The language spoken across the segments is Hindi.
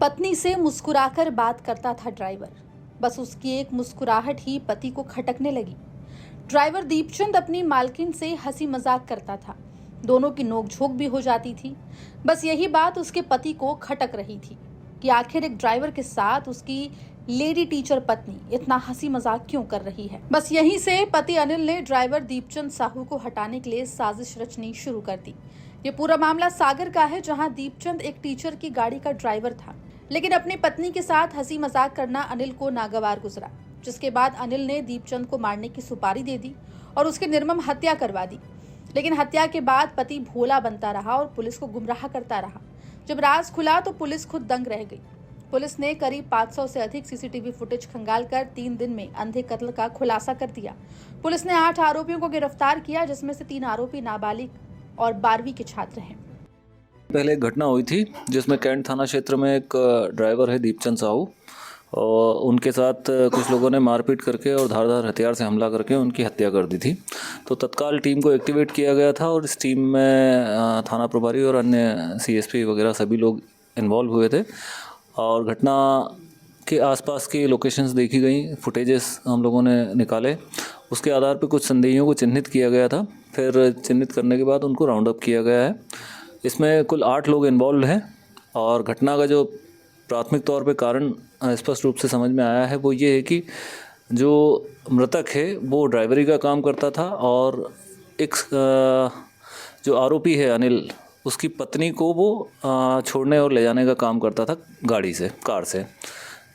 पत्नी से मुस्कुराकर बात करता था ड्राइवर, बस उसकी एक मुस्कुराहट ही पति को खटकने लगी। ड्राइवर दीपचंद अपनी मालकिन से हंसी मजाक करता था, दोनों की नोकझोंक भी हो जाती थी। बस यही बात उसके पति को खटक रही थी कि आखिर एक ड्राइवर के साथ उसकी लेडी टीचर पत्नी इतना हंसी मजाक क्यों कर रही है। बस यहीं से पति अनिल ने ड्राइवर दीपचंद साहू को हटाने के लिए साजिश रचनी शुरू कर दी। ये पूरा मामला सागर का है, जहां दीपचंद एक टीचर की गाड़ी का ड्राइवर था, लेकिन अपनी पत्नी के साथ हंसी मजाक करना अनिल को नागवार गुजरा, जिसके बाद अनिल ने दीपचंद को मारने की सुपारी दे दी और उसकी निर्मम हत्या करवा दी। लेकिन हत्या के बाद पति भोला बनता रहा और पुलिस को गुमराह करता रहा। जब राज खुला तो पुलिस खुद दंग रह गई। पुलिस ने करीब 500 से अधिक सीसीटीवी फुटेज खंगालकर 3 दिन में अंधे कत्ल का खुलासा कर दिया। पुलिस ने 8 आरोपियों को गिरफ्तार किया, जिसमें से 3 आरोपी नाबालिग और 12वीं के छात्र हैं। पहले एक घटना हुई थी जिसमें कैंट थाना क्षेत्र में एक ड्राइवर है दीपचंद साहू, और उनके साथ कुछ लोगों ने मारपीट करके और धारदार हथियार से हमला करके उनकी हत्या कर दी थी। तो तत्काल टीम को एक्टिवेट किया गया था और इस टीम में थाना प्रभारी और अन्य सीएसपी वगैरह सभी लोग इन्वॉल्व हुए थे और घटना के आसपास की लोकेशंस देखी गई, फुटेजेस हम लोगों ने निकाले। उसके आधार पर कुछ संदेहियों को चिन्हित किया गया था। फिर चिन्हित करने के बाद उनको राउंड अप किया गया है। इसमें कुल 8 लोग इन्वॉल्व हैं और घटना का जो प्राथमिक तौर पे कारण स्पष्ट रूप से समझ में आया है वो ये है कि जो मृतक है वो ड्राइवरी का काम करता था और एक जो आरोपी है अनिल, उसकी पत्नी को वो छोड़ने और ले जाने का काम करता था गाड़ी से, कार से।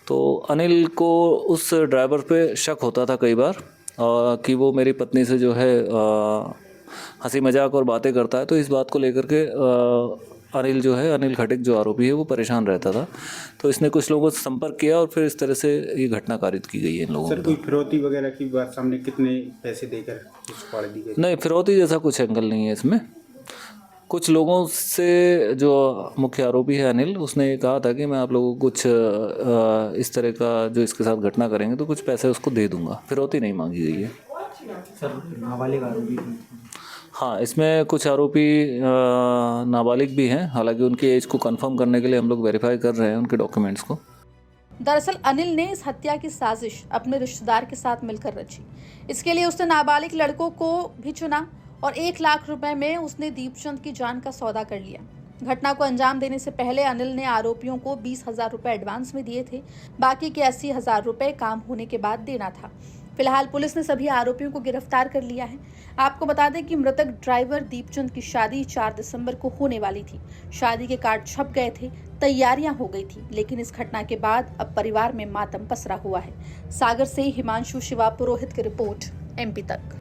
तो अनिल को उस ड्राइवर पे शक होता था कई बार कि वो मेरी पत्नी से जो है हंसी मजाक और बातें करता है। तो इस बात को लेकर के अनिल जो है, अनिल खटिक जो आरोपी है, वो परेशान रहता था। तो इसने कुछ लोगों से संपर्क किया और फिर इस तरह से ये घटना कारित की गई है इन लोगों सर, कोई फिरौती वगैरह की बात सामने कितने पैसे देकर सुपारी दी गई? नहीं, फिरौती जैसा कुछ एंगल नहीं है इसमें। कुछ लोगों से जो मुख्य आरोपी है अनिल, उसने ये कहा था कि मैं आप लोगों को कुछ इस तरह का जो इसके साथ घटना करेंगे तो कुछ पैसे उसको दे दूंगा। फिरौती नहीं मांगी गई है। सर, नाबालिग आरोपी? हाँ, इसमें कुछ आरोपी नाबालिग भी हैं। हालांकि उनकी एज को कंफर्म करने के लिए हम लोग वेरीफाई कर रहे हैं उनके डॉक्यूमेंट्स को। दरअसल अनिल ने इस हत्या की साजिश अपने रिश्तेदार के साथ मिलकर रची। इसके लिए उसने नाबालिग लड़कों को भी चुना और 1 लाख रुपए में उसने दीपचंद की जान का सौदा कर लिया। घटना को अंजाम देने से पहले अनिल ने आरोपियों को 20,000 रुपए एडवांस में दिए थे। बाकी के 80,000 रुपए काम होने के बाद देना था। फिलहाल पुलिस ने सभी आरोपियों को गिरफ्तार कर लिया है। आपको बता दें कि मृतक ड्राइवर दीपचंद की शादी 4 दिसंबर को होने वाली थी। शादी के कार्ड छप गए थे, तैयारियां हो गई थी, लेकिन इस घटना के बाद अब परिवार में मातम पसरा हुआ है। सागर से हिमांशु शिवा पुरोहित की रिपोर्ट, MP तक।